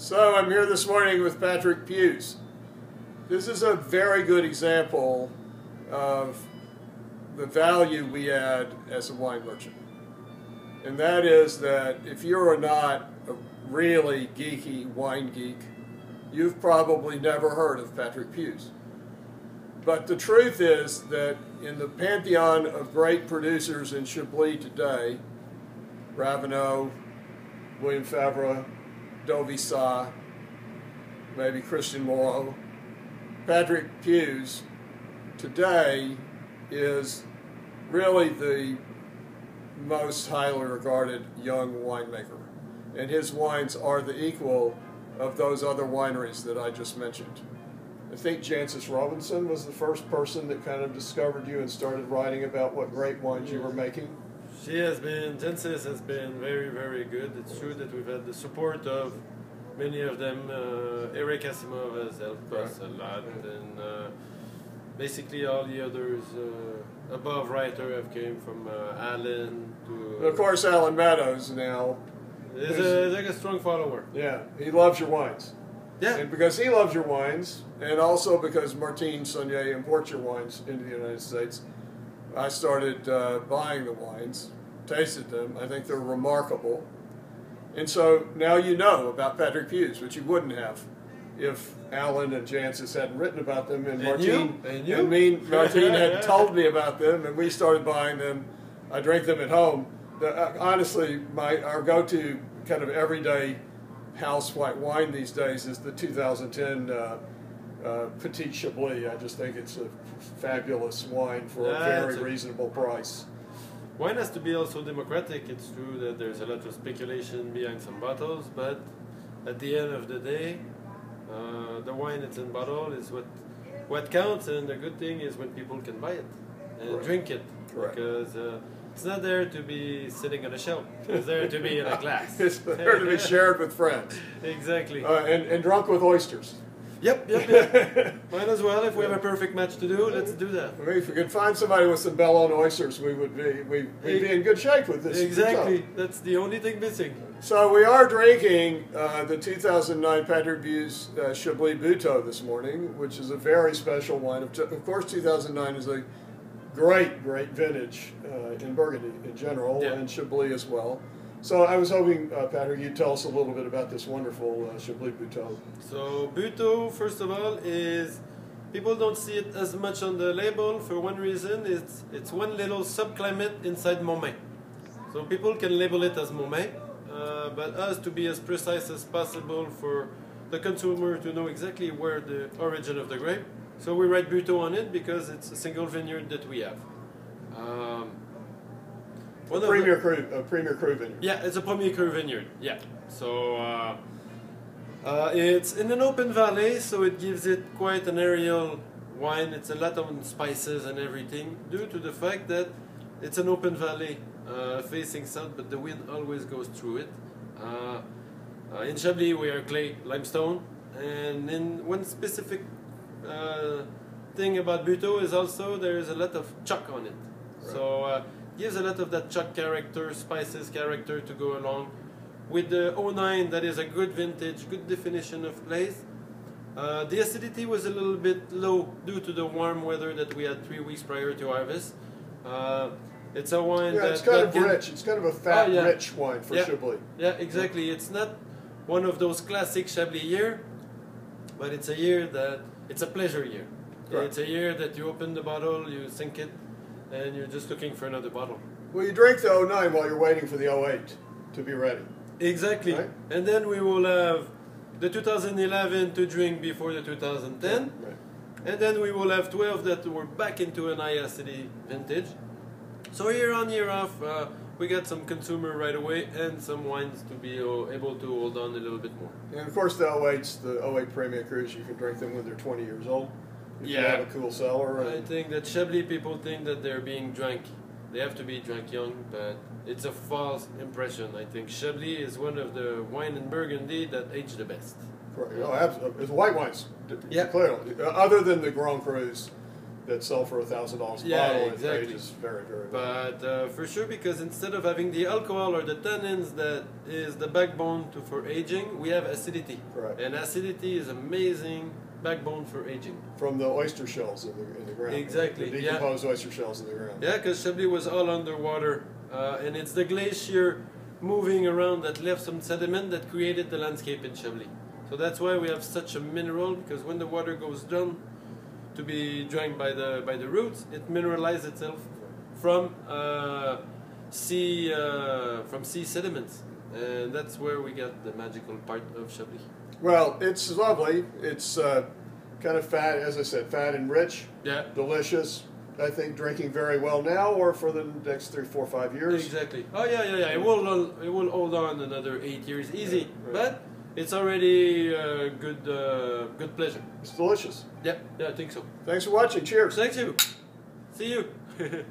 So I'm here this morning with Patrick Piuze. This is a very good example of the value we add as a wine merchant. And that is that if you're not a really geeky wine geek, you've probably never heard of Patrick Piuze. But the truth is that in the pantheon of great producers in Chablis today, Ravenel, William Favre, Dovisa, maybe Christian Moreau, Patrick Piuze today is really the most highly regarded young winemaker. And his wines are the equal of those other wineries that I just mentioned. I think Jancis Robinson was the first person that kind of discovered you and started writing about what great wines you were making. She has been, Jancis has been very, very good. It's true that we've had the support of many of them. Eric Asimov has helped us a lot, and basically all the others above writer have came from Alan to... And of course, Alan Meadows now. He's like a strong follower. Yeah, he loves your wines. Yeah. And because he loves your wines, and also because Martine Saunier imports your wines into the United States, I started buying the wines, tasted them. I think they're remarkable. And so now you know about Patrick Piuze, which you wouldn't have if Alan and Jancis hadn't written about them, and Martine had told me about them, and we started buying them. I drink them at home. Honestly, our go-to kind of everyday house white wine these days is the 2010 Petit Chablis. I just think it's a fabulous wine for a very reasonable price. Wine has to be also democratic. It's true that there's a lot of speculation behind some bottles, but at the end of the day, the wine that's in bottle is what counts, and the good thing is when people can buy it and drink it, because it's not there to be sitting on a shelf. It's there to be in a glass. It's there to be shared with friends. Exactly. And drunk with oysters. Yep. Might as well. If we have a perfect match to do, let's do that. I mean, if we could find somebody with some Bellone oysters, we'd be in good shape with this. Exactly. That's the only thing missing. So we are drinking the 2009 Patrick Piuze Chablis Butteaux this morning, which is a very special wine. Of course, 2009 is a great vintage in Burgundy in general, and Chablis as well. So I was hoping, Patrick, you'd tell us a little bit about this wonderful Chablis Butteaux. So Butteaux, first of all, is people don't see it as much on the label for one reason. It's one little subclimate inside Momain. So people can label it as Momain, but us to be as precise as possible for the consumer to know exactly where the origin of the grape. So we write Butteaux on it because it's a single vineyard that we have. Premier Cru vineyard. Yeah, it's a Premier Cru vineyard. Yeah. So it's in an open valley, so it gives it quite an aerial wine. It's a lot of spices and everything, due to the fact that it's an open valley facing south, but the wind always goes through it. In Chablis, we are clay limestone, and in one specific thing about Butteaux is also there is a lot of chalk on it. So gives a lot of that chalk character, spices character to go along. With the 09, that is a good vintage, good definition of glaze. The acidity was a little bit low due to the warm weather that we had 3 weeks prior to harvest. It's a wine it's kind of rich. It's kind of a fat, rich wine for Chablis. Yeah, exactly. It's not one of those classic Chablis year, but it's a year that it's a pleasure year. It's a year that you open the bottle, you sink it, and you're just looking for another bottle. Well, you drink the 09 while you're waiting for the 08 to be ready. Exactly. Right? And then we will have the 2011 to drink before the 2010. Right. And then we will have 12 that were back into an high acidity vintage. So year on, year off, we get some consumer right away and some wines to be able to hold on a little bit more. And of course the 08s, the 08 Premier Crus, you can drink them when they're 20 years old. If you have a cool cellar. I think that Chablis people think that they're being drank. They have to be drank young, but it's a false impression. I think Chablis is one of the wine in Burgundy that age the best. Correct. Oh, absolutely. It's white wines, clearly. Other than the Grand Crus, that sell for $1,000 a Yeah, bottle, exactly. it ages very, very well. But for sure, because instead of having the alcohol or the tannins that is the backbone for aging, we have acidity. Correct. And acidity is amazing backbone for aging. From the oyster shells in the ground. Exactly, The decomposed oyster shells in the ground. Yeah, because Chablis was all underwater, and it's the glacier moving around that left some sediment that created the landscape in Chablis. So that's why we have such a mineral, because when the water goes down to be drained by the roots, it mineralizes itself from sea sediments, and that's where we get the magical part of Chablis. Well, it's lovely. It's kind of fat, as I said, fat and rich. Yeah. Delicious. I think drinking very well now or for the next 3, 4, 5 years. Exactly. Oh yeah. It will hold on another 8 years easy, right. but it's already good pleasure. It's delicious. Yeah, I think so. Thanks for watching. Cheers. Thank you. See you.